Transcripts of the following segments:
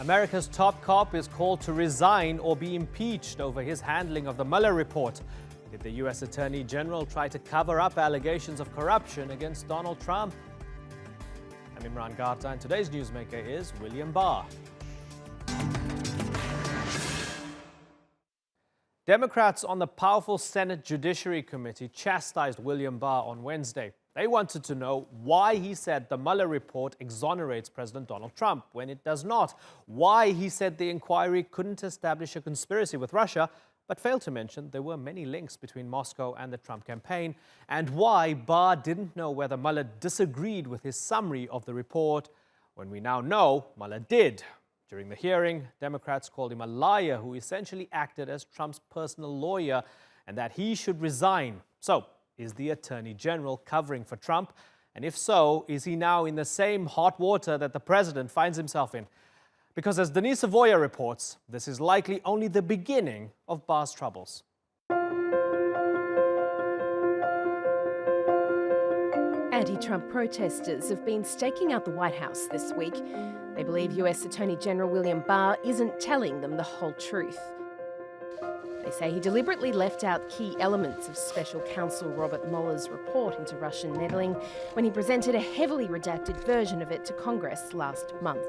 America's top cop is called to resign or be impeached over his handling of the Mueller Report. Did the U.S. Attorney General try to cover up allegations of corruption against Donald Trump? I'm Imran Garta, and today's newsmaker is William Barr. Democrats on the powerful Senate Judiciary Committee chastised William Barr on Wednesday. They wanted to know why he said the Mueller report exonerates President Donald Trump when it does not, why he said the inquiry couldn't establish a conspiracy with Russia, but failed to mention there were many links between Moscow and the Trump campaign, and why Barr didn't know whether Mueller disagreed with his summary of the report, when we now know Mueller did. During the hearing, Democrats called him a liar who essentially acted as Trump's personal lawyer and that he should resign. So, is the Attorney General covering for Trump? And if so, is he now in the same hot water that the president finds himself in? Because as Denise Savoya reports, this is likely only the beginning of Barr's troubles. Anti-Trump protesters have been staking out the White House this week. They believe US Attorney General William Barr isn't telling them the whole truth. They say he deliberately left out key elements of Special Counsel Robert Mueller's report into Russian meddling when he presented a heavily redacted version of it to Congress last month.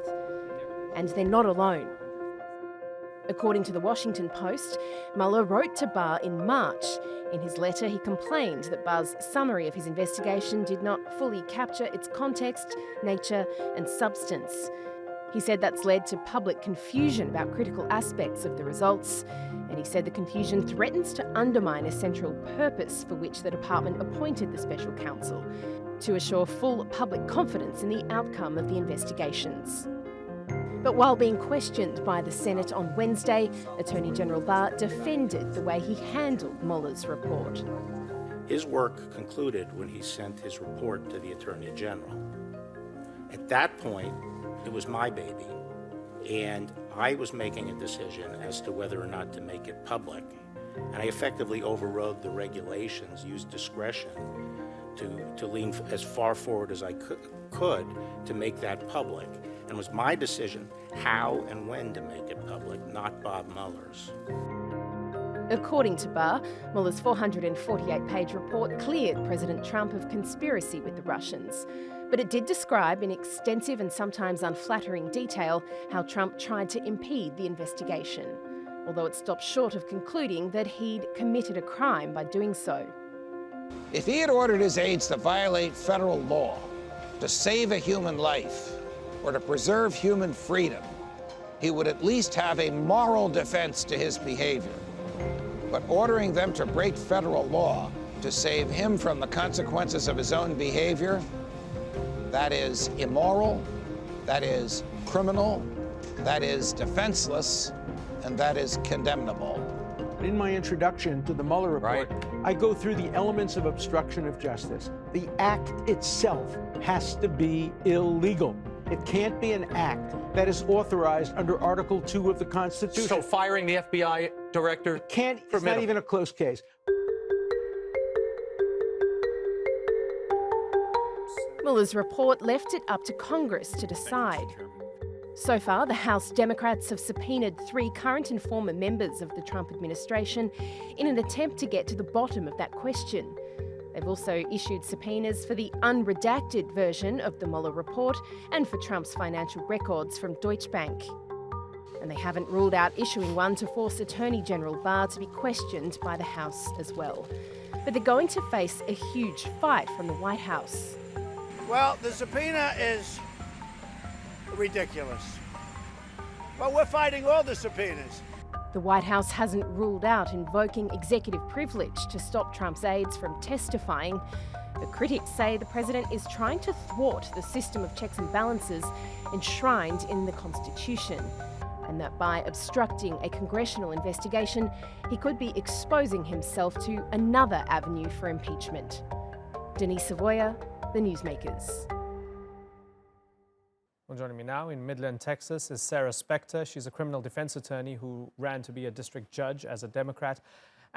And they're not alone. According to the Washington Post, Mueller wrote to Barr in March. In his letter, he complained that Barr's summary of his investigation did not fully capture its context, nature and substance. He said that's led to public confusion about critical aspects of the results, and he said the confusion threatens to undermine a central purpose for which the department appointed the special counsel, to assure full public confidence in the outcome of the investigations. But while being questioned by the Senate on Wednesday, Attorney General Barr defended the way he handled Mueller's report. His work concluded when he sent his report to the Attorney General. At that point, it was my baby, and I was making a decision as to whether or not to make it public. And I effectively overrode the regulations, used discretion to lean as far forward as I could to make that public. And it was my decision how and when to make it public, not Bob Mueller's. According to Barr, Mueller's 448-page report cleared President Trump of conspiracy with the Russians. But it did describe in extensive and sometimes unflattering detail how Trump tried to impede the investigation, although it stopped short of concluding that he'd committed a crime by doing so. If he had ordered his aides to violate federal law, to save a human life, or to preserve human freedom, he would at least have a moral defense to his behavior. But ordering them to break federal law to save him from the consequences of his own behavior, that is immoral, that is criminal, that is defenseless, and that is condemnable. In my introduction to the Mueller report, I go through the elements of obstruction of justice. The act itself has to be illegal. It can't be an act that is authorized under Article 2 of the Constitution. So firing the FBI director? It's not even a close case. Mueller's report left it up to Congress to decide. So far, the House Democrats have subpoenaed 3 current and former members of the Trump administration in an attempt to get to the bottom of that question. They've also issued subpoenas for the unredacted version of the Mueller report and for Trump's financial records from Deutsche Bank. And they haven't ruled out issuing one to force Attorney General Barr to be questioned by the House as well. But they're going to face a huge fight from the White House. Well, the subpoena is ridiculous. But we're fighting all the subpoenas. The White House hasn't ruled out invoking executive privilege to stop Trump's aides from testifying. But critics say the president is trying to thwart the system of checks and balances enshrined in the Constitution, and that by obstructing a congressional investigation, he could be exposing himself to another avenue for impeachment. Denise Savoya, the Newsmakers. Well, joining me now in Midland, Texas, is Specter. She's a criminal defense attorney who ran to be a district judge as a Democrat.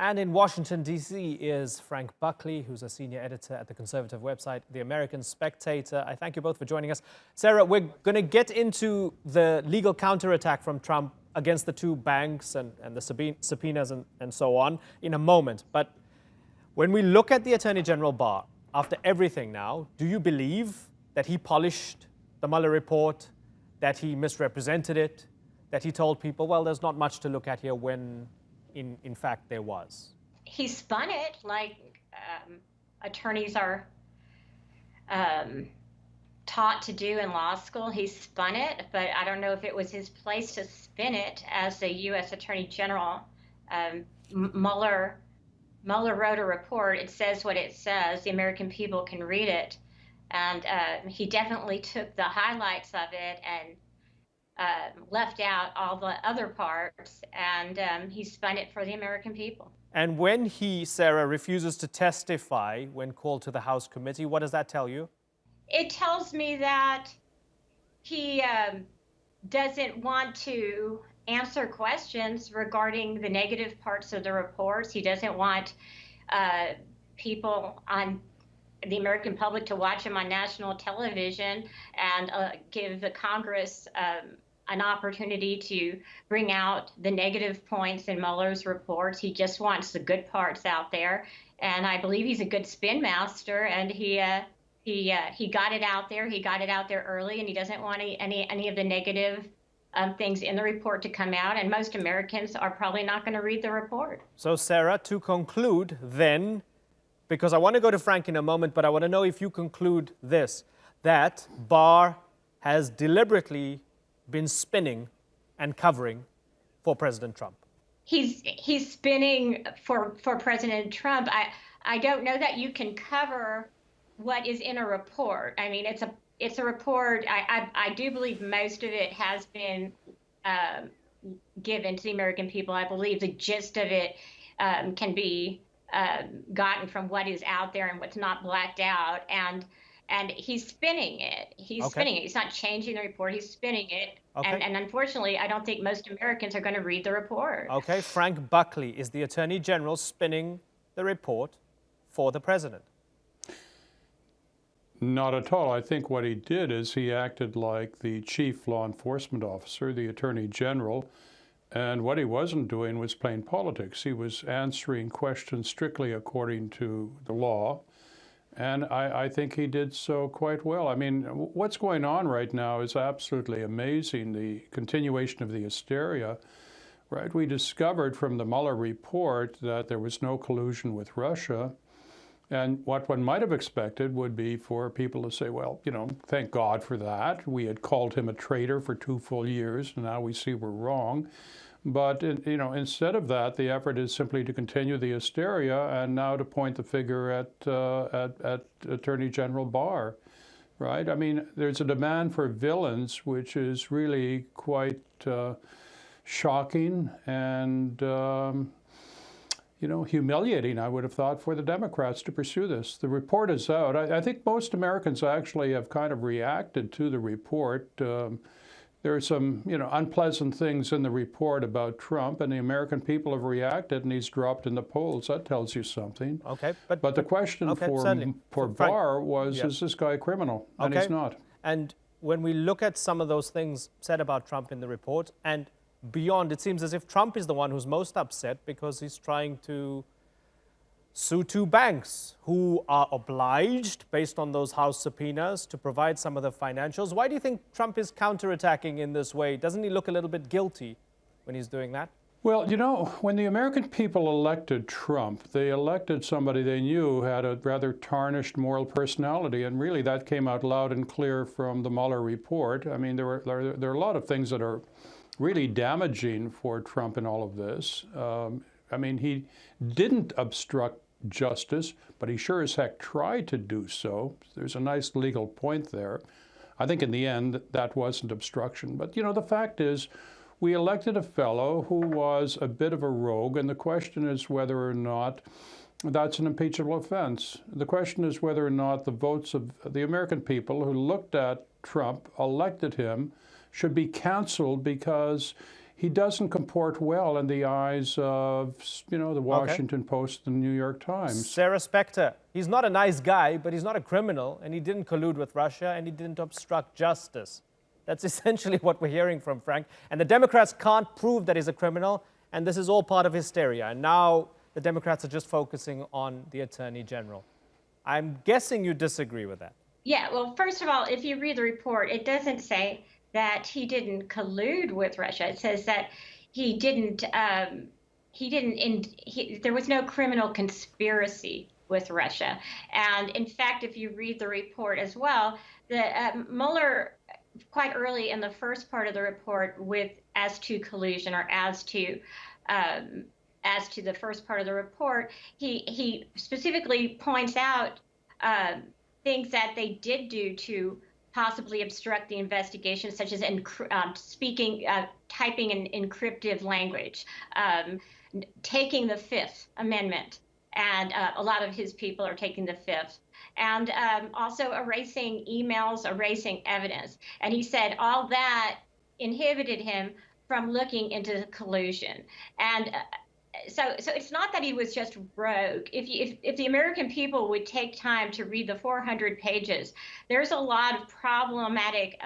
And in Washington, D.C. is Frank Buckley, who's a senior editor at the conservative website, The American Spectator. I thank you both for joining us. Sarah, we're going to get into the legal counterattack from Trump against the two banks and the subpoenas and so on in a moment. But when we look at the Attorney General Barr, after everything now, do you believe that he polished the Mueller report, that he misrepresented it, that he told people, well, there's not much to look at here when in fact there was? He spun it like attorneys are taught to do in law school. He spun it, but I don't know if it was his place to spin it as the U.S. Attorney General. Mueller wrote a report. It says what it says. The American people can read it. And he definitely took the highlights of it and left out all the other parts, and he spun it for the American people. And when he, Sarah, refuses to testify when called to the House committee, what does that tell you? It tells me that he doesn't want to answer questions regarding the negative parts of the reports. He doesn't want people on the American public to watch him on national television and give the Congress an opportunity to bring out the negative points in Mueller's reports. He just wants the good parts out there. And I believe he's a good spin master, and he got it out there. He got it out there early, and he doesn't want any of the negative things in the report to come out. And most Americans are probably not going to read the report. So, Sarah, to conclude then, because I want to go to Frank in a moment, but I want to know if you conclude this, that Barr has deliberately been spinning and covering for President Trump. He's spinning for President Trump. I don't know that you can cover what is in a report. I mean, it's a report. I do believe most of it has been given to the American people. I believe the gist of it can be gotten from what is out there and what's not blacked out. And he's spinning it. He's spinning it. He's not changing the report. He's spinning it. Okay. And unfortunately, I don't think most Americans are going to read the report. Okay, Frank Buckley, is the Attorney General spinning the report for the president? Not at all. I think what he did is he acted like the chief law enforcement officer, the Attorney General, and what he wasn't doing was playing politics. He was answering questions strictly according to the law. And I think he did so quite well. I mean, what's going on right now is absolutely amazing, the continuation of the hysteria, right? We discovered from the Mueller report that there was no collusion with Russia. And what one might have expected would be for people to say, well, you know, thank God for that. We had called him a traitor for 2 full years, and now we see we're wrong. But, you know, instead of that, the effort is simply to continue the hysteria and now to point the finger at Attorney General Barr, right? I mean, there's a demand for villains, which is really quite shocking and, you know, humiliating, I would have thought, for the Democrats to pursue this. The report is out. I think most Americans actually have kind of reacted to the report. There are some, you know, unpleasant things in the report about Trump, and the American people have reacted, and he's dropped in the polls. That tells you something. Okay, but the question for Barr was, is this guy a criminal? And he's not. And when we look at some of those things said about Trump in the report and beyond, it seems as if Trump is the one who's most upset because he's trying to sue 2 banks who are obliged, based on those House subpoenas, to provide some of the financials. Why do you think Trump is counterattacking in this way? Doesn't he look a little bit guilty when he's doing that? Well, you know, when the American people elected Trump, they elected somebody they knew had a rather tarnished moral personality, and really that came out loud and clear from the Mueller report. I mean, there are a lot of things that are really damaging for Trump in all of this. I mean, he didn't obstruct justice, but he sure as heck tried to do so. There's a nice legal point there. I think in the end, that wasn't obstruction. But, you know, the fact is, we elected a fellow who was a bit of a rogue, and the question is whether or not that's an impeachable offense. The question is whether or not the votes of the American people who looked at Trump, elected him, should be canceled because he doesn't comport well in the eyes of, the Washington Post and the New York Times. Sarah Specter, he's not a nice guy, but he's not a criminal, and he didn't collude with Russia, and he didn't obstruct justice. That's essentially what we're hearing from Frank. And the Democrats can't prove that he's a criminal, and this is all part of hysteria. And now the Democrats are just focusing on the Attorney General. I'm guessing you disagree with that. Yeah, well, first of all, if you read the report, it doesn't say that he didn't collude with Russia. It says that there was no criminal conspiracy with Russia. And in fact, if you read the report as well, Mueller, quite early in the first part of the report, as to collusion or as to the first part of the report, he specifically points out things that they did do to possibly obstruct the investigation, such as typing in encrypted language, taking the Fifth Amendment, and a lot of his people are taking the Fifth, and also erasing emails, erasing evidence. And he said all that inhibited him from looking into the collusion. And so it's not that he was just rogue. If the American people would take time to read the 400 pages, there's a lot of problematic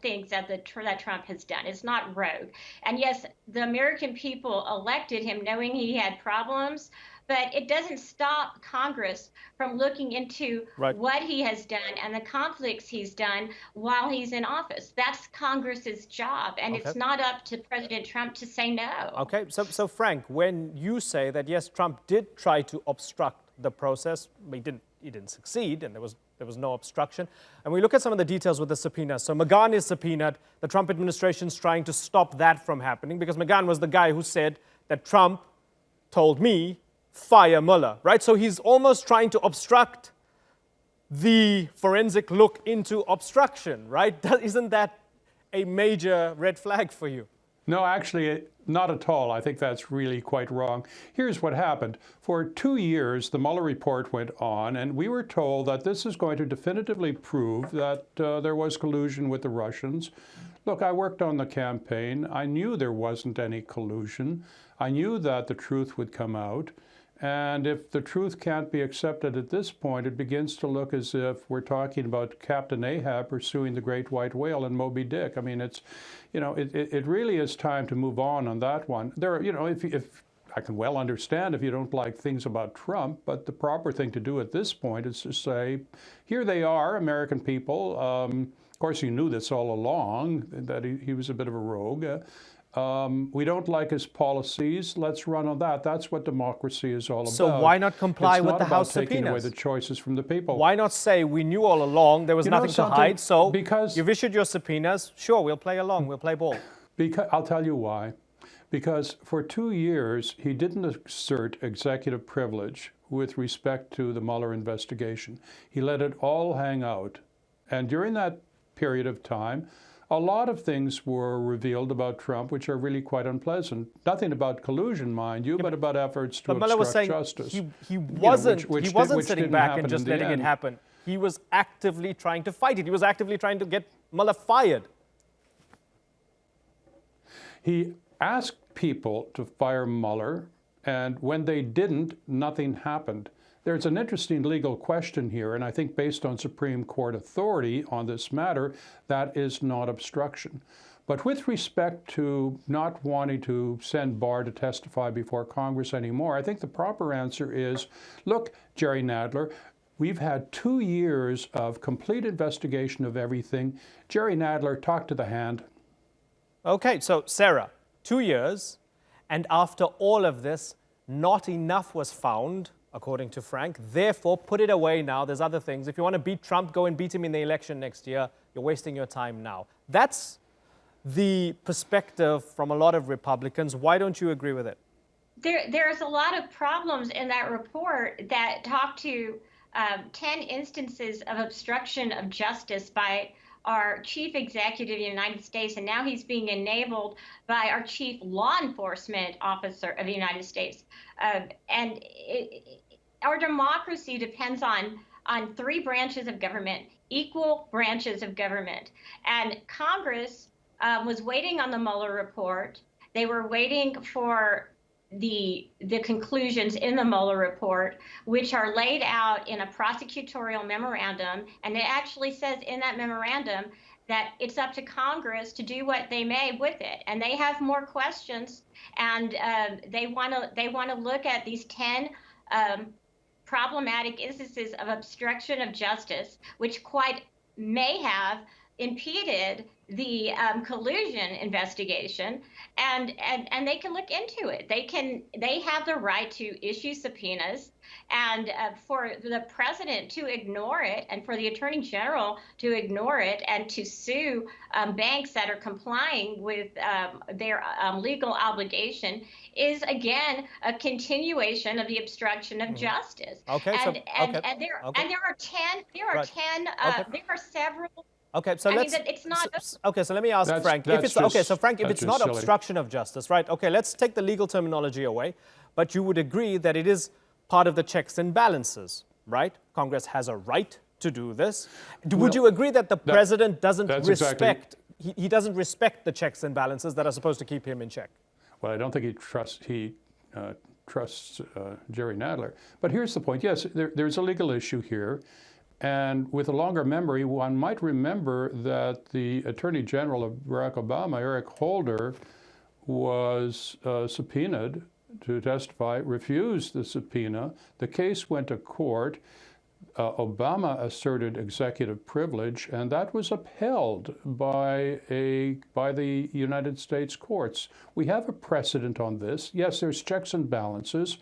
things that Trump has done. It's not rogue. And yes, the American people elected him knowing he had problems, but it doesn't stop Congress from looking into what he has done and the conflicts he's done while he's in office. That's Congress's job, and it's not up to President Trump to say no. Okay, so Frank, when you say that yes, Trump did try to obstruct the process, he didn't succeed, and there was no obstruction. And we look at some of the details with the subpoena. So McGahn is subpoenaed. The Trump administration's trying to stop that from happening because McGahn was the guy who said that Trump told me fire Mueller, right? So he's almost trying to obstruct the forensic look into obstruction, right? Isn't that a major red flag for you? No, actually, not at all. I think that's really quite wrong. Here's what happened. For 2 years, the Mueller report went on, and we were told that this is going to definitively prove that there was collusion with the Russians. Look, I worked on the campaign. I knew there wasn't any collusion. I knew that the truth would come out. And if the truth can't be accepted at this point, it begins to look as if we're talking about Captain Ahab pursuing the great white whale and Moby Dick. I mean, it really is time to move on that one. If I can well understand if you don't like things about Trump, but the proper thing to do at this point is to say, here they are, American people. Of course, you knew this all along, that he was a bit of a rogue. We don't like his policies. Let's run on that. That's what democracy is all about. So why not comply with the House subpoenas? It's not about taking away the choices from the people. Why not say we knew all along there was nothing to hide? So because you've issued your subpoenas. Sure, we'll play along. We'll play ball. I'll tell you why. Because for 2 years he didn't assert executive privilege with respect to the Mueller investigation. He let it all hang out, and during that period of time, a lot of things were revealed about Trump which are really quite unpleasant. Nothing about collusion, mind you, but about efforts to obstruct justice. He wasn't sitting back and just letting it happen. He was actively trying to fight it. He was actively trying to get Mueller fired. He asked people to fire Mueller, and when they didn't, nothing happened. There's an interesting legal question here, and I think based on Supreme Court authority on this matter, that is not obstruction. But with respect to not wanting to send Barr to testify before Congress anymore, I think the proper answer is, look, Jerry Nadler, we've had 2 years of complete investigation of everything. Jerry Nadler, talk to the hand. Okay, so Sarah, 2 years, and after all of this, not enough was found, according to Frank. Therefore, put it away now. There's other things. If you want to beat Trump, go and beat him in the election next year. You're wasting your time now. That's the perspective from a lot of Republicans. Why don't you agree with it? There's a lot of problems in that report that talk to 10 instances of obstruction of justice by our chief executive of the United States, and now he's being enabled by our chief law enforcement officer of the United States. Our democracy depends on 3 branches of government, equal branches of government. And Congress was waiting on the Mueller report. They were waiting for the conclusions in the Mueller report, which are laid out in a prosecutorial memorandum. And it actually says in that memorandum that it's up to Congress to do what they may with it. And they have more questions, and they want to look at these 10 problematic instances of obstruction of justice, which quite may have impeded the collusion investigation, and they can look into it. They have the right to issue subpoenas, and for the president to ignore it, and for the attorney general to ignore it, and to sue banks that are complying with their legal obligation is again a continuation of the obstruction of justice. Okay. And there are several. Okay, so it's not. Okay, so let me ask Frank. If it's not silly. obstruction of justice, right? Okay, let's take the legal terminology away, but you would agree that it is part of the checks and balances, right? Congress has a right to do this. Would you agree that the president doesn't respect? He doesn't respect the checks and balances that are supposed to keep him in check. Well, I don't think he trusts Jerry Nadler. But here's the point. Yes, there's a legal issue here. And with a longer memory, one might remember that the Attorney General of Barack Obama, Eric Holder, was subpoenaed to testify, refused the subpoena. The case went to court. Obama asserted executive privilege, and that was upheld by the United States courts. We have a precedent on this. Yes, there's checks and balances.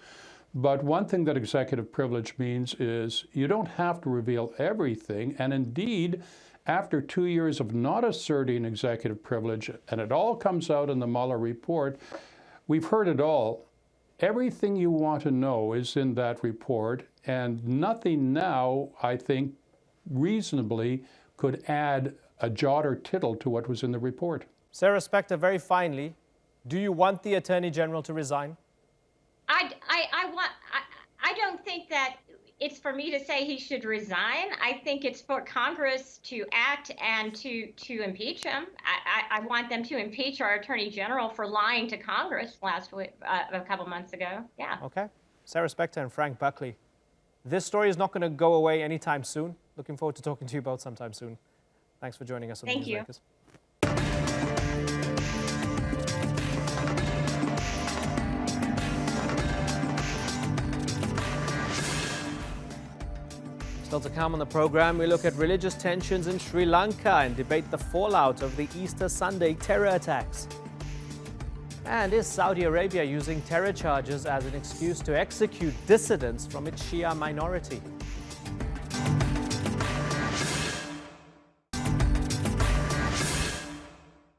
But one thing that executive privilege means is you don't have to reveal everything. And indeed, after 2 years of not asserting executive privilege, and it all comes out in the Mueller report, we've heard it all. Everything you want to know is in that report, and nothing now, I think, reasonably could add a jot or tittle to what was in the report. Sarah Specter, very finally, do you want the Attorney General to resign? I don't think that it's for me to say he should resign. I think it's for Congress to act and to impeach him. I want them to impeach our Attorney General for lying to Congress last week, a couple months ago. Yeah. Okay. Sarah Specter and Frank Buckley. This story is not going to go away anytime soon. Looking forward to talking to you both sometime soon. Thanks for joining us on Thank the you. Newsmakers. Still to come on the program, we look at religious tensions in Sri Lanka and debate the fallout of the Easter Sunday terror attacks. And is Saudi Arabia using terror charges as an excuse to execute dissidents from its Shia minority?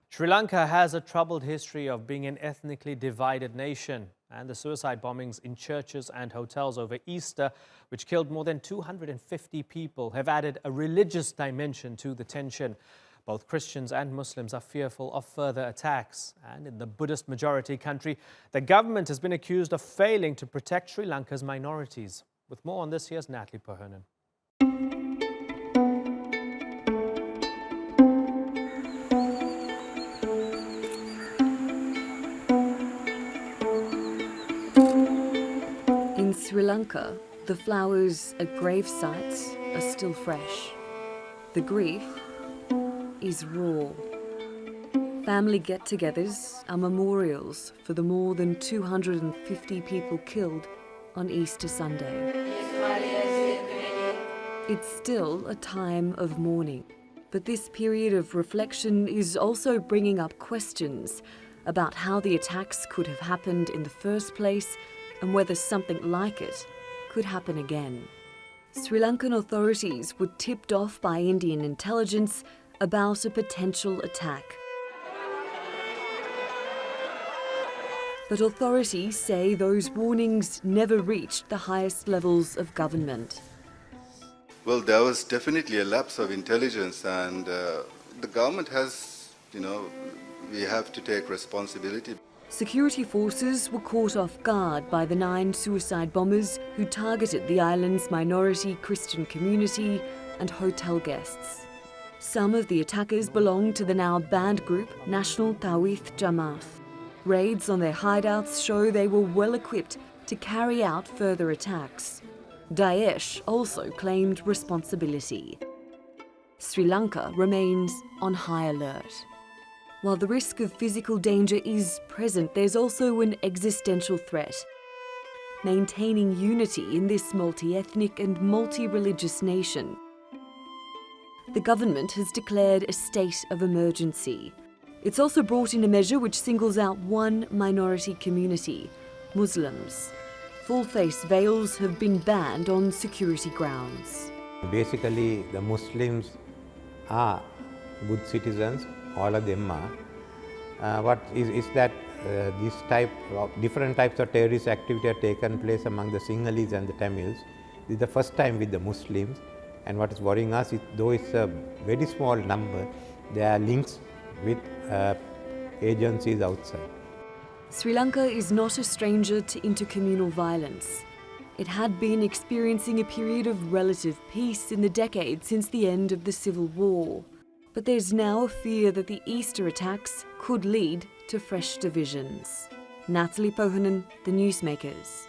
Sri Lanka has a troubled history of being an ethnically divided nation, and the suicide bombings in churches and hotels over Easter, which killed more than 250 people, have added a religious dimension to the tension. Both Christians and Muslims are fearful of further attacks. And in the Buddhist majority country, the government has been accused of failing to protect Sri Lanka's minorities. With more on this, here's Natalie Perhernan. In Sri Lanka, the flowers at grave sites are still fresh. The grief is raw. Family get-togethers are memorials for the more than 250 people killed on Easter Sunday. It's still a time of mourning, but this period of reflection is also bringing up questions about how the attacks could have happened in the first place and whether something like it could happen again. Sri Lankan authorities were tipped off by Indian intelligence about a potential attack. But authorities say those warnings never reached the highest levels of government. Well, there was definitely a lapse of intelligence, and the government has, we have to take responsibility. Security forces were caught off guard by the 9 suicide bombers who targeted the island's minority Christian community and hotel guests. Some of the attackers belong to the now banned group National Tawhid Jamaat. Raids on their hideouts show they were well equipped to carry out further attacks. Daesh also claimed responsibility. Sri Lanka remains on high alert. While the risk of physical danger is present, there's also an existential threat. Maintaining unity in this multi-ethnic and multi-religious nation. The government has declared a state of emergency. It's also brought in a measure which singles out one minority community, Muslims. Full-face veils have been banned on security grounds. Basically, the Muslims are good citizens, all of them are. What is that this type of different types of terrorist activity have taken place among the Sinhalese and the Tamils. This is the first time with the Muslims, and what is worrying us is, though it's a very small number, there are links with agencies outside. Sri Lanka is not a stranger to intercommunal violence. It had been experiencing a period of relative peace in the decade since the end of the Civil War. But there's now a fear that the Easter attacks could lead to fresh divisions. Natalie Pohanen, The Newsmakers.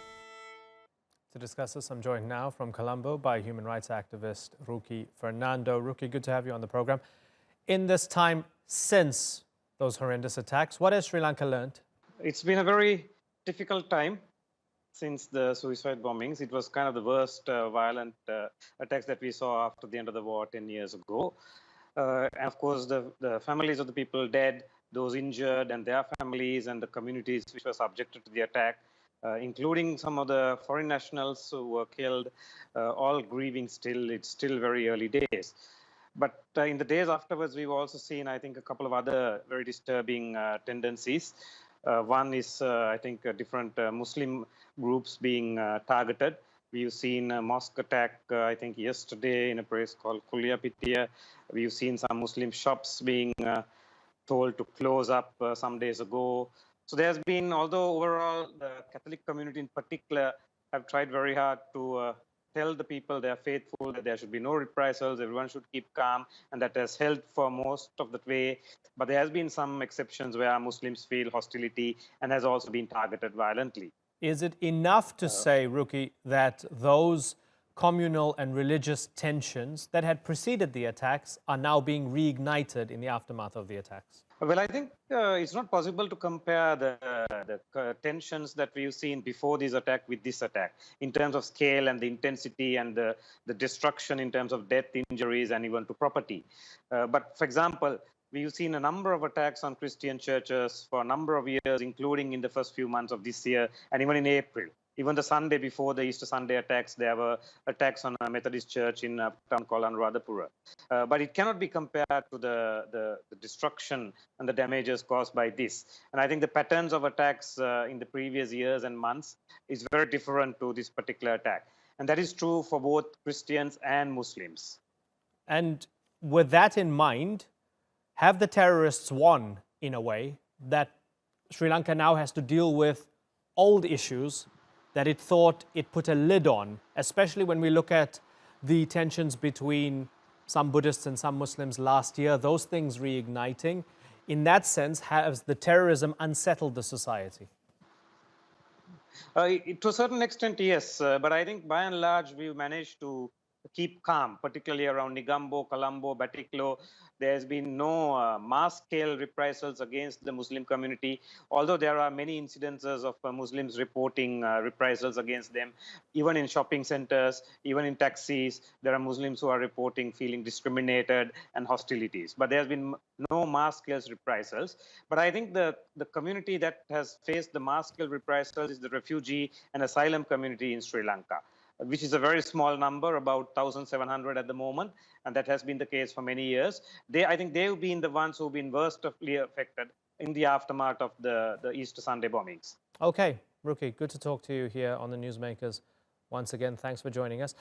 To discuss this, I'm joined now from Colombo by human rights activist Ruki Fernando. Ruki, good to have you on the program. In this time since those horrendous attacks, what has Sri Lanka learned? It's been a very difficult time since the suicide bombings. It was kind of the worst violent attacks that we saw after the end of the war 10 years ago. And of course, the families of the people dead, those injured and their families and the communities which were subjected to the attack, including some of the foreign nationals who were killed, all grieving still. It's still very early days. But in the days afterwards, we've also seen, I think, a couple of other very disturbing tendencies. One is, I think, different Muslim groups being targeted. We've seen a mosque attack, I think, yesterday in a place called Kuliapitiya. We've seen some Muslim shops being told to close up some days ago. So there's been, although overall the Catholic community in particular have tried very hard to tell the people they are faithful, that there should be no reprisals, everyone should keep calm, and that has held for most of the way. But there has been some exceptions where Muslims feel hostility and has also been targeted violently. Is it enough to say, Ruki, that those communal and religious tensions that had preceded the attacks are now being reignited in the aftermath of the attacks? Well, I think it's not possible to compare the tensions that we've seen before this attack with this attack in terms of scale and the intensity and the destruction in terms of death, injuries, and even to property. But for example, we've seen a number of attacks on Christian churches for a number of years, including in the first few months of this year and even in April. Even the Sunday before the Easter Sunday attacks, there were attacks on a Methodist church in a town called Anuradhapura. But it cannot be compared to the destruction and the damages caused by this. And I think the patterns of attacks in the previous years and months is very different to this particular attack. And that is true for both Christians and Muslims. And with that in mind, have the terrorists won in a way that Sri Lanka now has to deal with old issues that it thought it put a lid on, especially when we look at the tensions between some Buddhists and some Muslims last year, those things reigniting? In that sense, has the terrorism unsettled the society? To a certain extent, yes. But I think by and large, we've managed to keep calm, particularly around Negombo, Colombo, Batiklo. There's been no mass-scale reprisals against the Muslim community, although there are many incidences of Muslims reporting reprisals against them. Even in shopping centers, even in taxis, there are Muslims who are reporting feeling discriminated and hostilities. But there's been no mass-scale reprisals. But I think the community that has faced the mass-scale reprisals is the refugee and asylum community in Sri Lanka, which is a very small number, about 1,700 at the moment, and that has been the case for many years. I think they've been the ones who've been worstly affected in the aftermath of the Easter Sunday bombings. Okay, Ruki, good to talk to you here on the Newsmakers. Once again, thanks for joining us.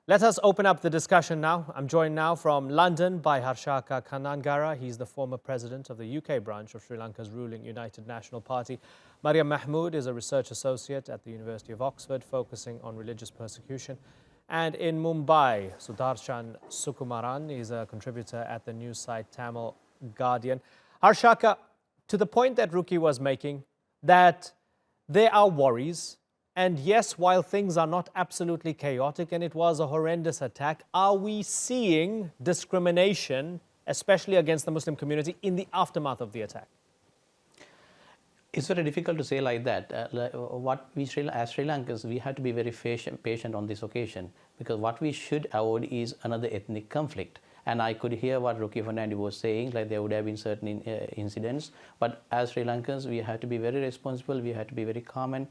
Let us open up the discussion now. I'm joined now from London by Harshaka Kanangara. He's the former president of the UK branch of Sri Lanka's ruling United National Party. Mariam Mahmood is a research associate at the University of Oxford, focusing on religious persecution. And in Mumbai, Sudarshan Sukumaran is a contributor at the news site Tamil Guardian. Harshaka, to the point that Ruki was making, that there are worries, and yes, while things are not absolutely chaotic and it was a horrendous attack, are we seeing discrimination, especially against the Muslim community, in the aftermath of the attack? It's very difficult to say like that. What we, as Sri Lankans, we have to be very patient on this occasion, because what we should avoid is another ethnic conflict. And I could hear what Ruki Fernando was saying, like there would have been certain incidents. But as Sri Lankans, we have to be very responsible. We have to be very calm and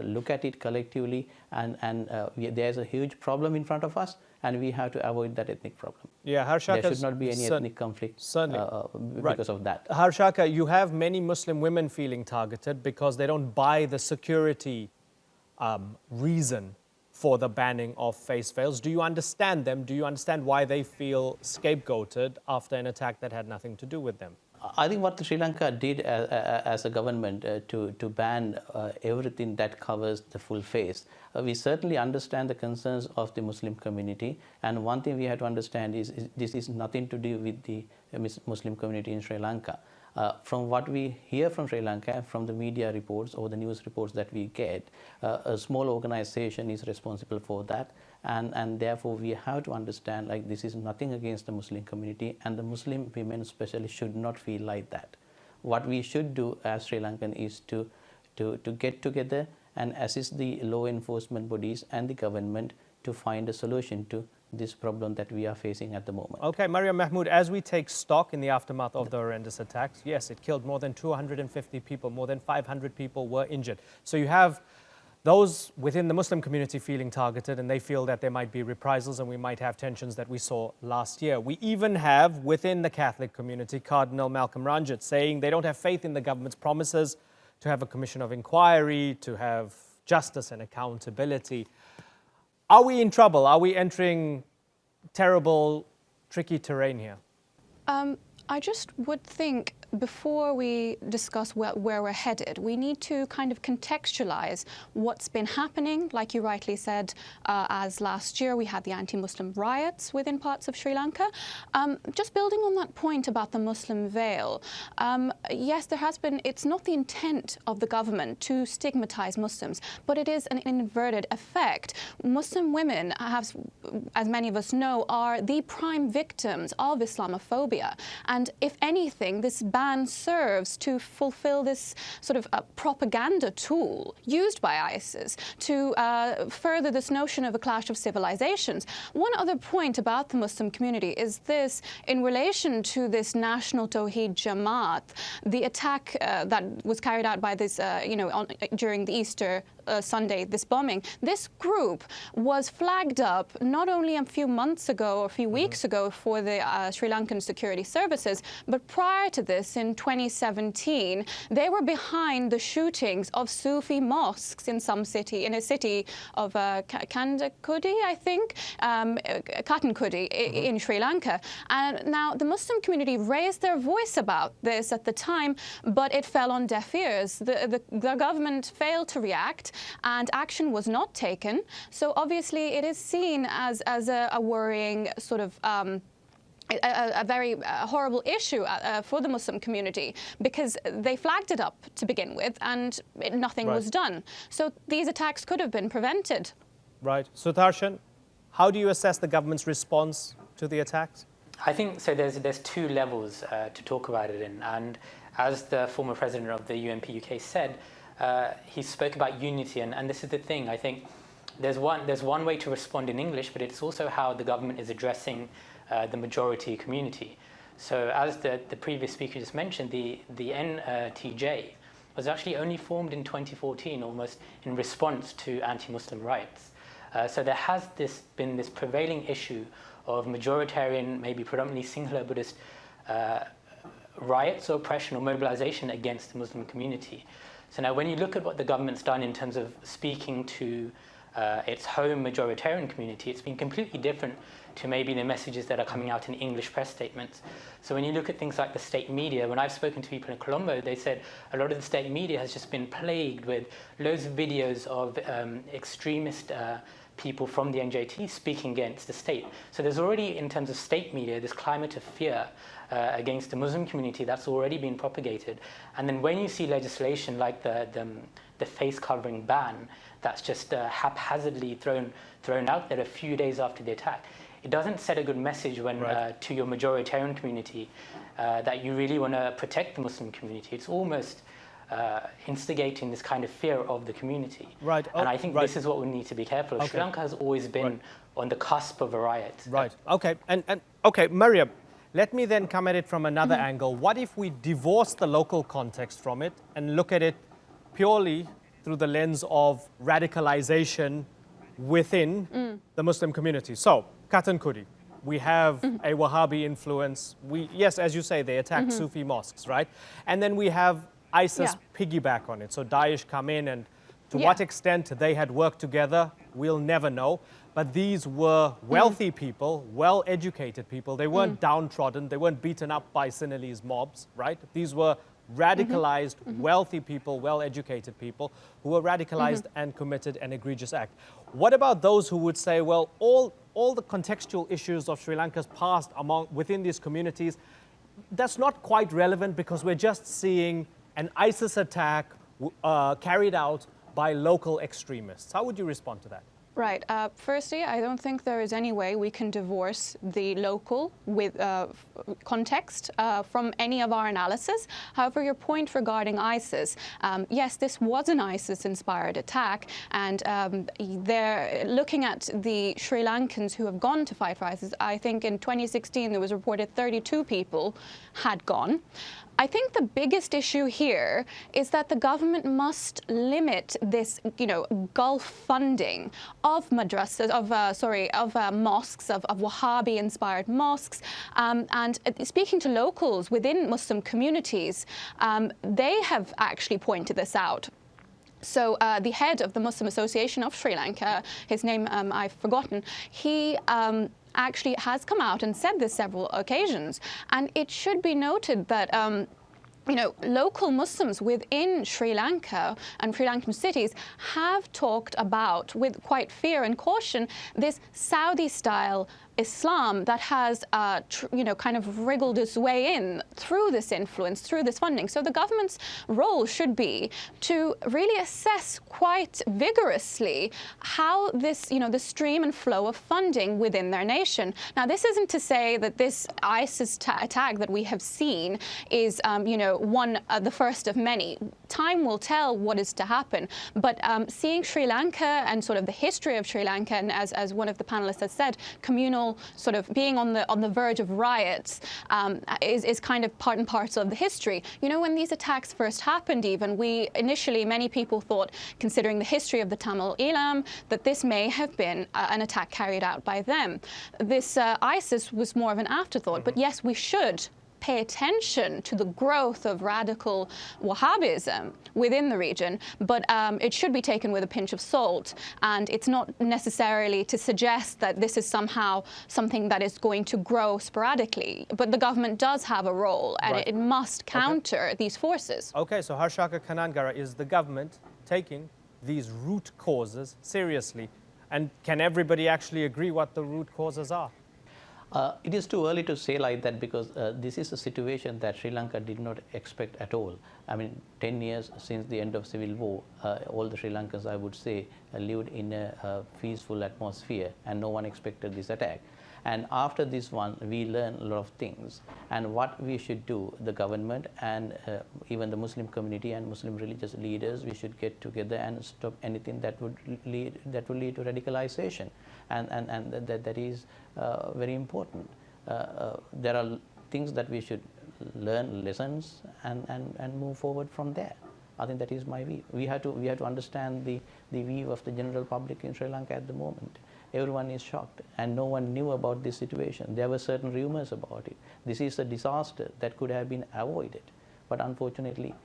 look at it collectively. And there's a huge problem in front of us, and we have to avoid that ethnic problem. Yeah, Harshaka, there should not be any ethnic conflict because of that. Harshaka, you have many Muslim women feeling targeted because they don't buy the security reason for the banning of face veils. Do you understand them? Do you understand why they feel scapegoated after an attack that had nothing to do with them? I think what Sri Lanka did as a government to ban everything that covers the full face, we certainly understand the concerns of the Muslim community. And one thing we have to understand is this is nothing to do with the Muslim community in Sri Lanka. From what we hear from Sri Lanka, from the media reports or the news reports that we get, a small organization is responsible for that. And therefore, we have to understand, like, this is nothing against the Muslim community, and the Muslim women especially should not feel like that. What we should do as Sri Lankan is to get together and assist the law enforcement bodies and the government to find a solution to this problem that we are facing at the moment. Okay, Mariam Mahmood, as we take stock in the aftermath of the horrendous attacks, yes, it killed more than 250 people, more than 500 people were injured. So you have those within the Muslim community feeling targeted, and they feel that there might be reprisals and we might have tensions that we saw last year. We even have within the Catholic community Cardinal Malcolm Ranjit saying they don't have faith in the government's promises to have a commission of inquiry, to have justice and accountability. Are we in trouble? Are we entering terrible, tricky terrain here? I just would think before we discuss where we're headed, we need to kind of contextualize what's been happening. Like you rightly said, as last year we had the anti-Muslim riots within parts of Sri Lanka. Just building on that point about the Muslim veil, yes, there has been, it's not the intent of the government to stigmatize Muslims, but it is an inverted effect. Muslim women, have, as many of us know, are the prime victims of Islamophobia. And if anything, this ban serves to fulfill this sort of propaganda tool used by ISIS to further this notion of a clash of civilizations. One other point about the Muslim community is this, in relation to this National Tawheed Jamaat, the attack that was carried out by this, during the Easter Sunday, this bombing, this group was flagged up not only a few months ago or a few weeks ago for the Sri Lankan security services, but prior to this, in 2017, they were behind the shootings of Sufi mosques in some city, in a city of Kandakudi, I think, Katankudi in Sri Lanka. And now the Muslim community raised their voice about this at the time, but it fell on deaf ears. The government failed to react, and action was not taken. So obviously it is seen as a worrying sort of a very horrible issue for the Muslim community, because they flagged it up to begin with and nothing was done. So these attacks could have been prevented. Right. Sudarshan, how do you assess the government's response to the attacks? I think so. There's two levels to talk about it in, and as the former president of the UNP UK said, he spoke about unity, and this is the thing. I think there's one way to respond in English, but it's also how the government is addressing the majority community. So as the previous speaker just mentioned, the NTJ was actually only formed in 2014, almost in response to anti-Muslim riots. So there has been this prevailing issue of majoritarian, maybe predominantly Sinhala Buddhist riots or oppression or mobilization against the Muslim community. So now when you look at what the government's done in terms of speaking to its home majoritarian community, it's been completely different to maybe the messages that are coming out in English press statements. So when you look at things like the state media, when I've spoken to people in Colombo, they said a lot of the state media has just been plagued with loads of videos of extremist people from the NJT speaking against the state. So there's already, in terms of state media, this climate of fear against the Muslim community that's already been propagated. And then when you see legislation like the face covering ban that's just haphazardly thrown out there a few days after the attack, it doesn't set a good message when to your majoritarian community that you really want to protect the Muslim community. It's almost instigating this kind of fear of the community. Right. And I think this is what we need to be careful of. Sri Lanka has always been on the cusp of a riot. Right. Okay. And okay, Mariam, let me then come at it from another angle. What if we divorce the local context from it and look at it purely through the lens of radicalization within the Muslim community? So, Katan Kudi, we have a Wahhabi influence. Yes, as you say, they attack Sufi mosques, right? And then we have ISIS piggyback on it. So Daesh come in, and to what extent they had worked together, we'll never know. But these were wealthy people, well-educated people. They weren't downtrodden. They weren't beaten up by Sinhalese mobs, right? These were radicalized, wealthy people, well-educated people who were radicalized and committed an egregious act. What about those who would say, well, all the contextual issues of Sri Lanka's past within these communities, that's not quite relevant because we're just seeing an ISIS attack carried out by local extremists. How would you respond to that? Right. Firstly, I don't think there is any way we can divorce the local with context from any of our analysis. However, your point regarding ISIS, yes, this was an ISIS-inspired attack, and they're looking at the Sri Lankans who have gone to fight for ISIS. I think in 2016 there was reported 32 people had gone. I think the biggest issue here is that the government must limit this, Gulf funding of madrasas, of mosques, of Wahhabi-inspired mosques. And speaking to locals within Muslim communities, they have actually pointed this out. So the head of the Muslim Association of Sri Lanka, his name I've forgotten, he actually has come out and said this several occasions. And it should be noted that local Muslims within Sri Lanka and Sri Lankan cities have talked about, with quite fear and caution, this Saudi-style Islam that has, kind of wriggled its way in through this influence, through this funding. So the government's role should be to really assess quite vigorously how this, the stream and flow of funding within their nation. Now, this isn't to say that this ISIS attack that we have seen is, the first of many. Time will tell what is to happen. But seeing Sri Lanka and sort of the history of Sri Lanka, and as one of the panelists has said, communal sort of being on the verge of riots is kind of part and parcel of the history. When these attacks first happened, even, many people thought, considering the history of the Tamil Eelam, that this may have been an attack carried out by them. This ISIS was more of an afterthought. But yes, we should pay attention to the growth of radical Wahhabism within the region, but it should be taken with a pinch of salt. And it's not necessarily to suggest that this is somehow something that is going to grow sporadically. But the government does have a role, and it must counter these forces. Okay, so Harshaka Kanangara, is the government taking these root causes seriously? And can everybody actually agree what the root causes are? It is too early to say like that, because this is a situation that Sri Lanka did not expect at all. I mean, 10 years since the end of civil war, all the Sri Lankans, I would say, lived in a peaceful atmosphere, and no one expected this attack. And after this one, we learned a lot of things. And what we should do, the government and even the Muslim community and Muslim religious leaders, we should get together and stop anything that would lead to radicalization. And that is very important. There are things that we should learn, lessons, and move forward from there. I think that is my view. We have to understand the view of the general public in Sri Lanka at the moment. Everyone is shocked, and no one knew about this situation. There were certain rumors about it. This is a disaster that could have been avoided. But unfortunately,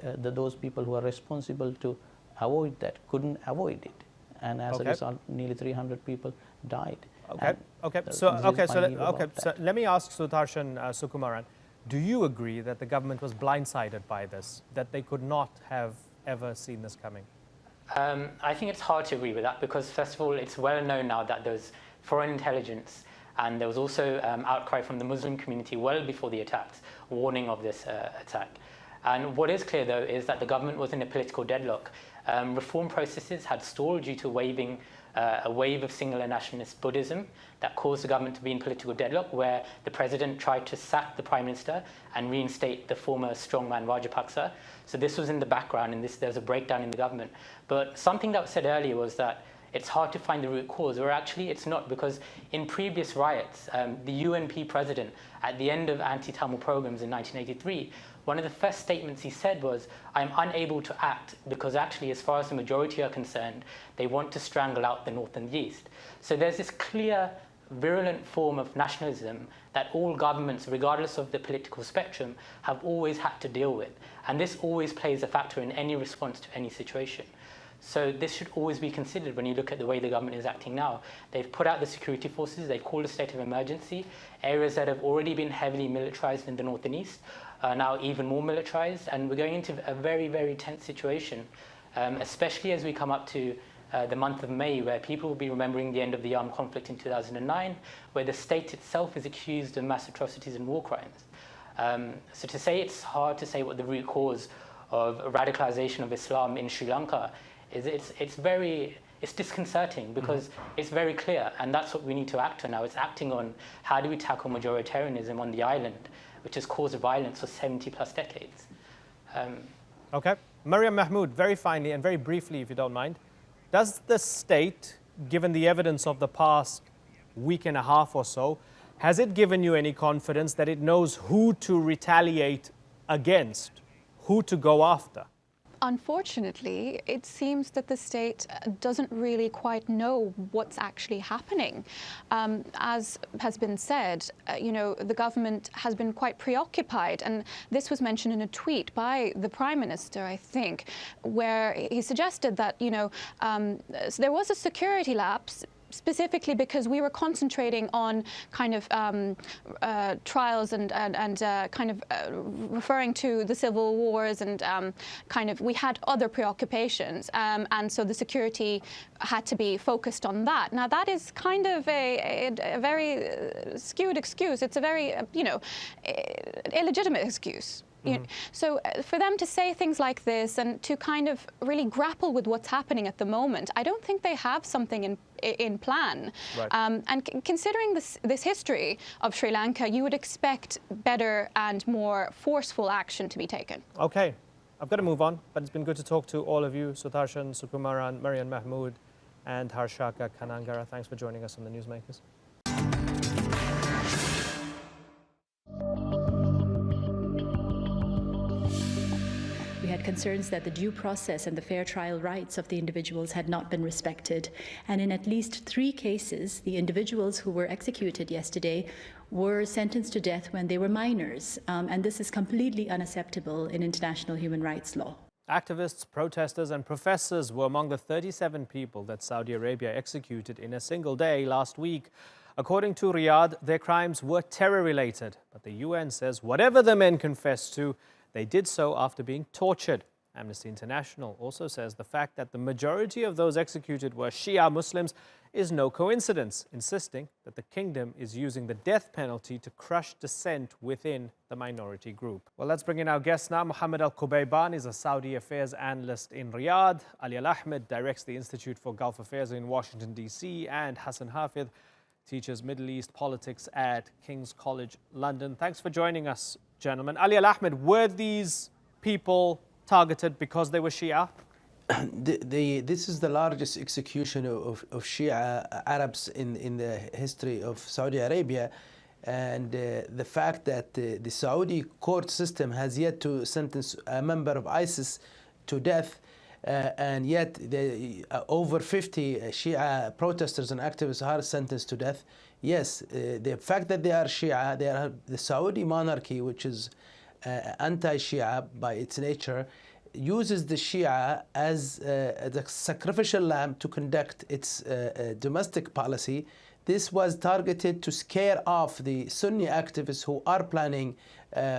those people who are responsible to avoid that couldn't avoid it. And as a result, nearly 300 people died. So let me ask Sudarshan Sukumaran, do you agree that the government was blindsided by this, that they could not have ever seen this coming? I think it's hard to agree with that because, first of all, it's well known now that there's foreign intelligence and there was also outcry from the Muslim community well before the attacks, warning of this attack. And what is clear, though, is that the government was in a political deadlock. Reform processes had stalled due to a wave of singular nationalist Buddhism that caused the government to be in political deadlock, where the president tried to sack the prime minister and reinstate the former strongman Rajapaksa. So this was in the background, and there's a breakdown in the government. But something that was said earlier was that it's hard to find the root cause, or actually it's not, because in previous riots, the UNP president, at the end of anti-Tamil programs in 1983, one of the first statements he said was, "I'm unable to act because actually, as far as the majority are concerned, they want to strangle out the North and the East." So there's this clear, virulent form of nationalism that all governments, regardless of the political spectrum, have always had to deal with. And this always plays a factor in any response to any situation. So this should always be considered when you look at the way the government is acting now. They've put out the security forces, they've called a state of emergency. Areas that have already been heavily militarized in the North and East are now even more militarized, and we're going into a very, very tense situation, especially as we come up to the month of May, where people will be remembering the end of the armed conflict in 2009, where the state itself is accused of mass atrocities and war crimes. So to say it's hard to say what the root cause of radicalization of Islam in Sri Lanka is, it's disconcerting because it's very clear, and that's what we need to act on now. It's acting on how do we tackle majoritarianism on the island, which has caused violence for 70 plus decades. Okay. Maryam Mahmood, very finally and very briefly, if you don't mind, does the state, given the evidence of the past week and a half or so, has it given you any confidence that it knows who to retaliate against, who to go after? Unfortunately, it seems that the state doesn't really quite know what's actually happening. As has been said, the government has been quite preoccupied, and this was mentioned in a tweet by the Prime Minister, I think, where he suggested that, there was a security lapse, specifically because we were concentrating on kind of trials and kind of referring to the civil wars, and kind of we had other preoccupations, and so the security had to be focused on that. Now that is kind of a very skewed excuse. It's a very illegitimate excuse. So for them to say things like this and to kind of really grapple with what's happening at the moment, I don't think they have something in plan. Right. And considering this history of Sri Lanka, you would expect better and more forceful action to be taken. Okay, I've got to move on, but it's been good to talk to all of you, Sudarshan Sukumaran, Maryam Mahmood, and Harshaka Kanangara. Thanks for joining us on the Newsmakers. We had concerns that the due process and the fair trial rights of the individuals had not been respected. And in at least 3 cases, the individuals who were executed yesterday were sentenced to death when they were minors. And this is completely unacceptable in international human rights law. Activists, protesters and professors were among the 37 people that Saudi Arabia executed in a single day last week. According to Riyadh, their crimes were terror-related. But the UN says whatever the men confessed to, they did so after being tortured. Amnesty International also says the fact that the majority of those executed were Shia Muslims is no coincidence, insisting that the kingdom is using the death penalty to crush dissent within the minority group. Well, let's bring in our guest now. Mohammed Al-Kubayban is a Saudi affairs analyst in Riyadh. Ali Al-Ahmed directs the Institute for Gulf Affairs in Washington, D.C. And Hassan Hafid teaches Middle East politics at King's College, London. Thanks for joining us, gentlemen. Ali Al-Ahmed, were these people targeted because they were Shia? This is the largest execution of Shia Arabs in the history of Saudi Arabia, and the fact that the Saudi court system has yet to sentence a member of ISIS to death, and yet over 50 Shia protesters and activists are sentenced to death. Yes, the fact that they are Shia, they are the Saudi monarchy, which is anti-Shia by its nature, uses the Shia as the sacrificial lamb to conduct its domestic policy, this was targeted to scare off the Sunni activists who are planning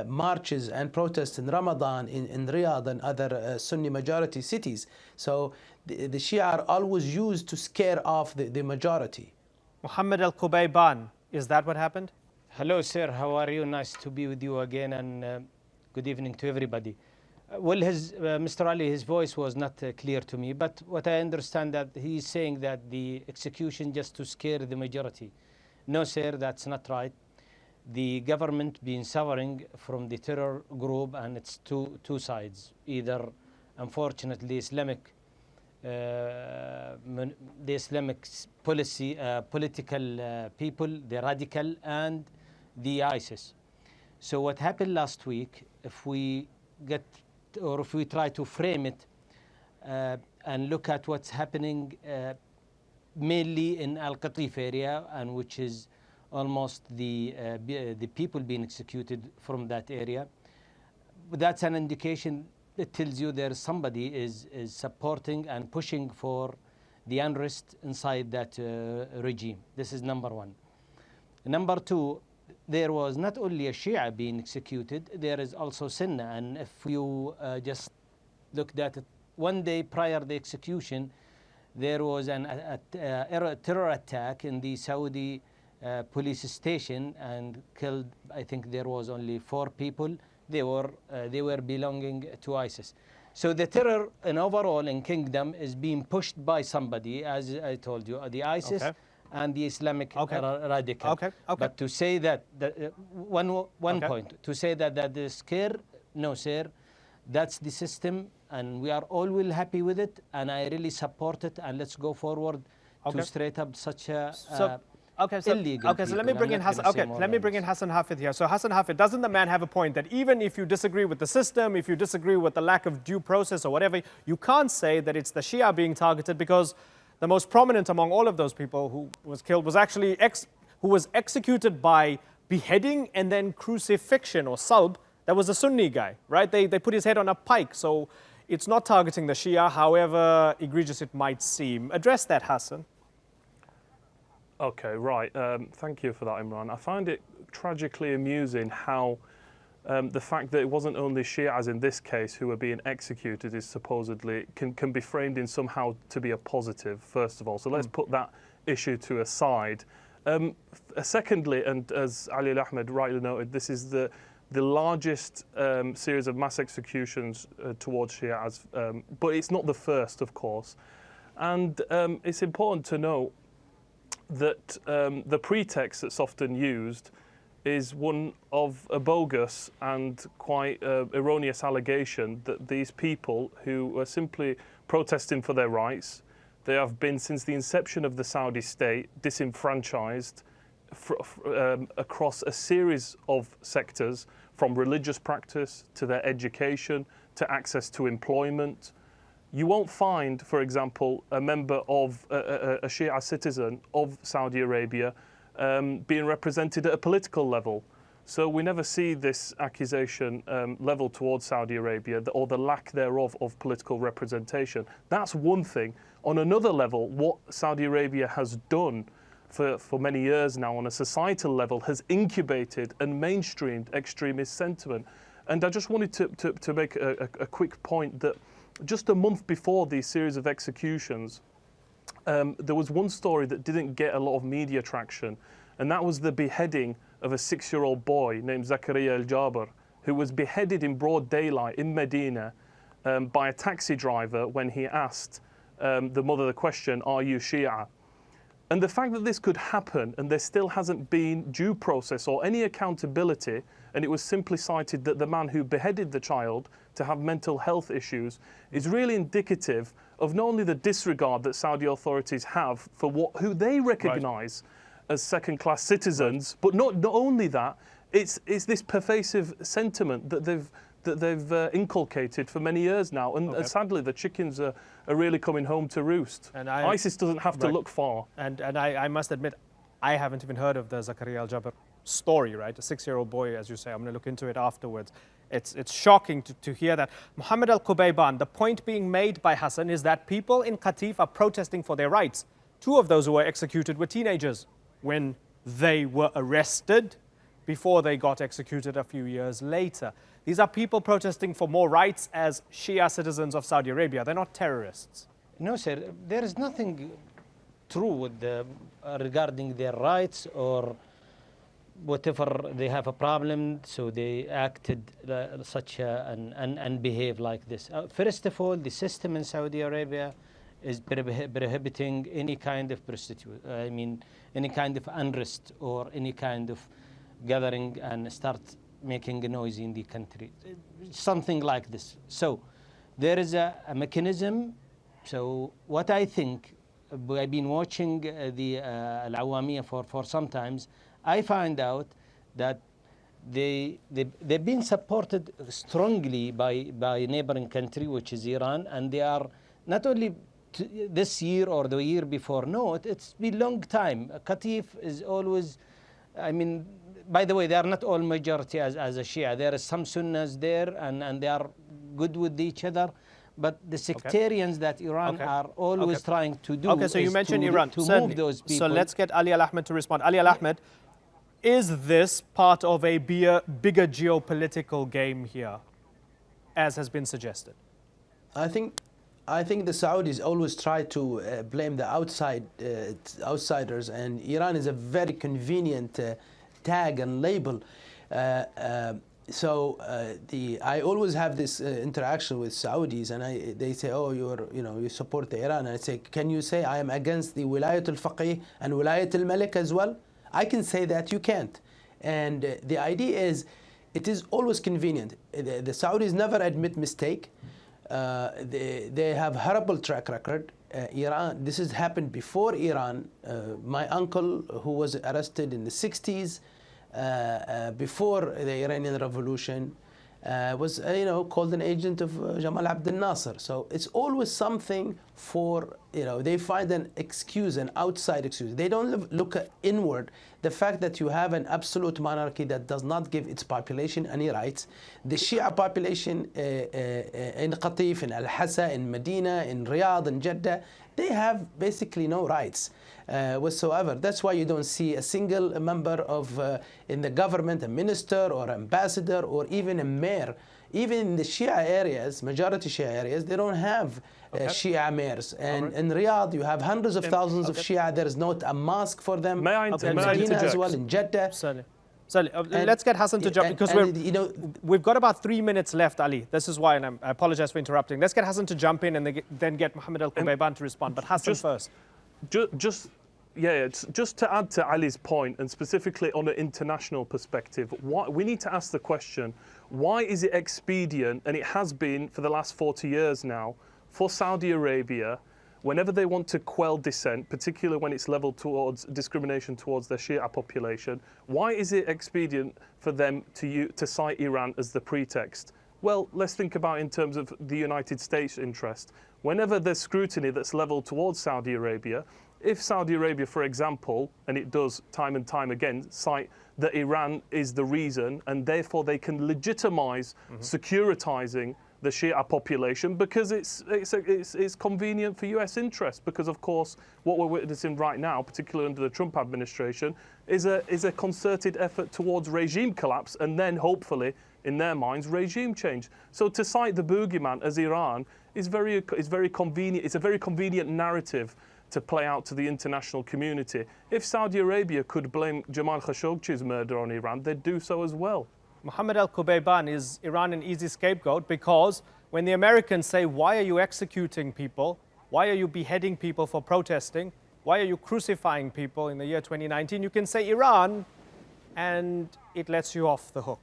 marches and protests in Ramadan in Riyadh and other Sunni majority cities. So the Shia are always used to scare off the majority. Mohammed Al-Qubayban, is that what happened? Hello, sir. How are you? Nice to be with you again, and good evening to everybody. Well, Mr. Ali, his voice was not clear to me, but what I understand that he's saying that the execution just to scare the majority. No, sir, that's not right. The government been suffering from the terror group, and it's two sides. Either, unfortunately, the Islamic political people, the radical, and the ISIS. So what happened last week, if we try to frame it and look at what's happening mainly in Al-Qatif area, and which is almost the people being executed from that area, that's an indication that tells you there somebody is supporting and pushing for the unrest inside that regime. This is number one. Number two, there was not only a Shia being executed, there is also Sunni. And if you just looked at it, one day prior to the execution, there was a terror attack in the Saudi police station and killed, I think there was only 4 people. They were belonging to ISIS. So the terror in overall in kingdom is being pushed by somebody, as I told you, the ISIS and the Islamic radical. But to say that, one point, to say that they scare, no, sir, that's the system, and we are all will happy with it, and I really support it, and let's go forward to straight up such a illegal. So let me bring in Hassan. Let me bring in Hassan Hafid here. So Hassan Hafid, doesn't the man have a point that even if you disagree with the system, if you disagree with the lack of due process or whatever, you can't say that it's the Shia being targeted, because the most prominent among all of those people who was killed was actually who was executed by beheading and then crucifixion or salb. That was a Sunni guy, right? They put his head on a pike. So it's not targeting the Shia, however egregious it might seem. Address that, Hassan. Okay, right. Thank you for that, Imran. I find it tragically amusing how the fact that it wasn't only Shias in this case who were being executed is supposedly can be framed in somehow to be a positive, first of all. So let's put that issue to a side. Secondly, and as Ali Ahmed rightly noted, this is the largest series of mass executions towards Shias, but it's not the first, of course. And it's important to note that the pretext that's often used is one of a bogus and quite erroneous allegation that these people who are simply protesting for their rights, they have been since the inception of the Saudi state disenfranchised across a series of sectors, from religious practice to their education to access to employment. You won't find, for example, a member of a Shia citizen of Saudi Arabia being represented at a political level. So we never see this accusation leveled towards Saudi Arabia, or the lack thereof of political representation. That's one thing. On another level, what Saudi Arabia has done for many years now on a societal level has incubated and mainstreamed extremist sentiment. And I just wanted to make a quick point that just a month before these series of executions, there was one story that didn't get a lot of media traction, and that was the beheading of a 6-year-old boy named Zakaria al-Jaber, who was beheaded in broad daylight in Medina by a taxi driver when he asked the mother the question, "Are you Shia?" And the fact that this could happen and there still hasn't been due process or any accountability, and it was simply cited that the man who beheaded the child to have mental health issues, is really indicative of not only the disregard that Saudi authorities have for who they recognise as second-class citizens, but not only that, it's this pervasive sentiment that they've inculcated for many years now, and sadly the chickens are really coming home to roost. And ISIS doesn't have to look far. And I must admit, I haven't even heard of the Zakaria al-Jaber story, right? A 6-year-old boy, as you say. I'm going to look into it afterwards. It's shocking to hear that. Mohammed Al-Qubayban, the point being made by Hassan is that people in Qatif are protesting for their rights. 2 of those who were executed were teenagers. when they were arrested before they got executed a few years later. These are people protesting for more rights as Shia citizens of Saudi Arabia. They're not terrorists. No, sir. There is nothing true with regarding their rights or whatever. They have a problem, so they acted and behave like this. First of all, the system in Saudi Arabia is prohibiting any kind of any kind of unrest or any kind of gathering and start making a noise in the country, something like this. So there is a mechanism. So what I think, I've been watching the Al-Awamiyya for some times, I find out that they've been supported strongly by a neighboring country, which is Iran, and they are not only this year or the year before, no, it's been long time. Qatif is always, by the way, they are not all majority as a Shia. There are some Sunnis there, and they are good with each other. But the sectarians that Iran are always trying to do. Okay, so you mentioned Iran. To move those people. So let's get Ali Al-Ahmed to respond. Ali Al-Ahmed, is this part of a bigger geopolitical game here, as has been suggested? I think the Saudis always try to blame the outsiders, and Iran is a very convenient tag and label. I always have this interaction with Saudis, and they say, "Oh, you support Iran." And I say, "Can you say I am against the Wilayat al-Faqih and Wilayat al-Malik as well?" I can say that, you can't. And the idea is, it is always convenient. The Saudis never admit mistake. They have horrible track record. Iran, this has happened before Iran. My uncle, who was arrested in the 60s, before the Iranian Revolution, was called an agent of Jamal Abdel Nasser. So it's always something for, they find an excuse, an outside excuse. They don't look inward. The fact that you have an absolute monarchy that does not give its population any rights. The Shia population in Qatif, in Al-Hassa, in Medina, in Riyadh, in Jeddah, they have basically no rights whatsoever. That's why you don't see a single member of in the government, a minister or ambassador or even a mayor. Even in the Shia areas, majority Shia areas, they don't have Shia mayors. And in Riyadh, you have hundreds of thousands of Shia. There is not a mosque for them. May I Medina as well, in Jeddah. Let's get Hassan to jump, because we've got about 3 minutes left, Ali. This is why, and I apologize for interrupting. Let's get Hassan to jump in and then get Mohammed Al-Kubayban to respond. But Hassan first. Just to add to Ali's point, and specifically on an international perspective, we need to ask the question, why is it expedient, and it has been for the last 40 years now, for Saudi Arabia, whenever they want to quell dissent, particularly when it's leveled towards discrimination towards their Shia population, why is it expedient for them to cite Iran as the pretext? Well, let's think about it in terms of the United States' interest. Whenever there's scrutiny that's leveled towards Saudi Arabia, if Saudi Arabia, for example, and it does time and time again, cite that Iran is the reason, and therefore they can legitimize securitizing the Shia population because it's convenient for US interests. Because of course, what we're witnessing right now, particularly under the Trump administration, is a concerted effort towards regime collapse, and then hopefully, in their minds, regime change. So to cite the boogeyman as Iran is very convenient. It's a very convenient narrative to play out to the international community. If Saudi Arabia could blame Jamal Khashoggi's murder on Iran, they'd do so as well. Mohammed Al-Kubayban, is Iran an easy scapegoat? Because when the Americans say, why are you executing people? Why are you beheading people for protesting? Why are you crucifying people in the year 2019? You can say Iran, and it lets you off the hook.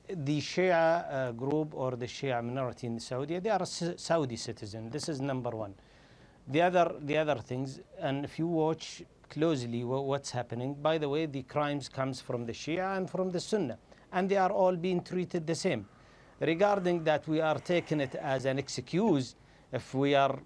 The Shia group or the Shia minority in Saudi, they are a Saudi citizen. This is number one. The other things, and if you watch closely what's happening, by the way, the crimes comes from the Shia and from the Sunnah, and they are all being treated the same. Regarding that, we are taking it as an excuse if we are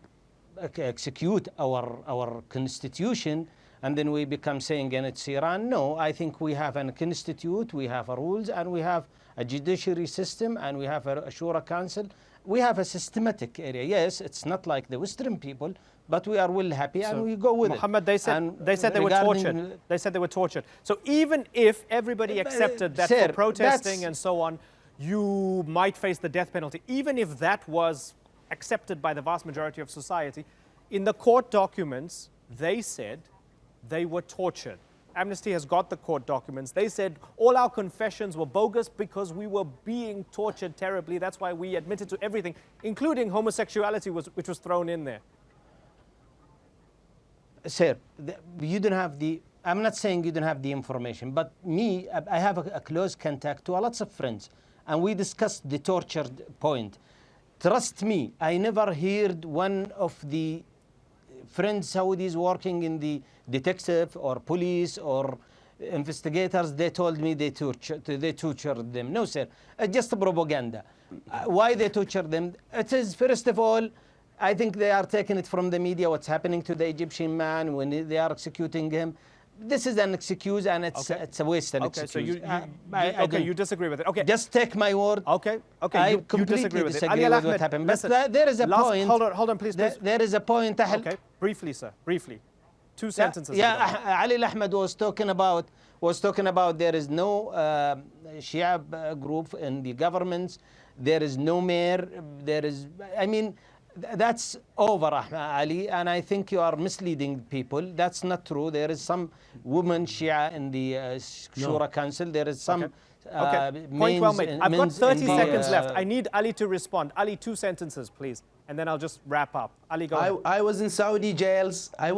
execute our constitution and then we become saying it's Iran. No, I think we have an constitute, we have a rules, and we have a judiciary system, and we have a Shura Council. We have a systematic area. Yes, it's not like the Western people, but we are well happy and we go with Mohammed, it. They said they were tortured. They said they were tortured. So even if everybody accepted that sir, for protesting and so on, you might face the death penalty, even if that was accepted by the vast majority of society, in the court documents, they said they were tortured. Amnesty has got the court documents. They said all our confessions were bogus because we were being tortured terribly. That's why we admitted to everything, including homosexuality, which was thrown in there. Sir, you don't have the, I'm not saying you don't have the information, but me, I have a close contact to a lots of friends, and we discussed the tortured point. Trust me, I never heard one of the friends Saudis working in the detective or police or investigators, they told me they tortured them. No, sir, just propaganda. Why they torture them? It is, first of all, I think they are taking it from the media, what's happening to the Egyptian man when they are executing him. This is an excuse, and it's a waste of excuse. So you disagree with it. Okay. Just take my word. Okay. I completely disagree with what happened. But there is a point. Hold on, please. There is a point. Okay. Briefly, sir. Briefly. 2 sentences. Yeah, Ali Ahmed was talking about there is no Shia group in the governments. There is no mayor. There is, I mean, that's over, Ali, and I think you are misleading people. That's not true. There is some women Shia in the Shura Council. There is some point well made. I've got 30 seconds left. I need Ali to respond. Ali, 2 sentences, please, and then I'll just wrap up. Ali, go ahead. I was in Saudi jails. I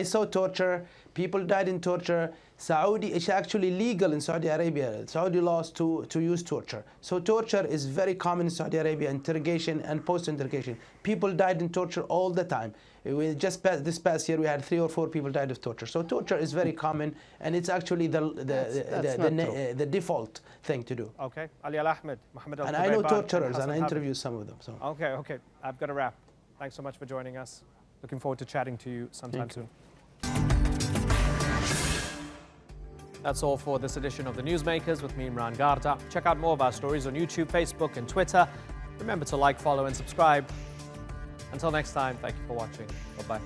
saw torture. People died in torture. It's actually legal in Saudi Arabia. Saudi laws to use torture. So torture is very common in Saudi Arabia, interrogation and post-interrogation. People died in torture all the time. This past year, we had 3 or 4 people died of torture. So torture is very common, and it's actually the default thing to do. Okay. Ali Ahmed, Mohammed And I know torturers, and I interview some of them. So. Okay. I've got to wrap. Thanks so much for joining us. Looking forward to chatting to you sometime soon. That's all for this edition of the Newsmakers with me, Imran Garta. Check out more of our stories on YouTube, Facebook, and Twitter. Remember to like, follow, and subscribe. Until next time, thank you for watching. Bye-bye.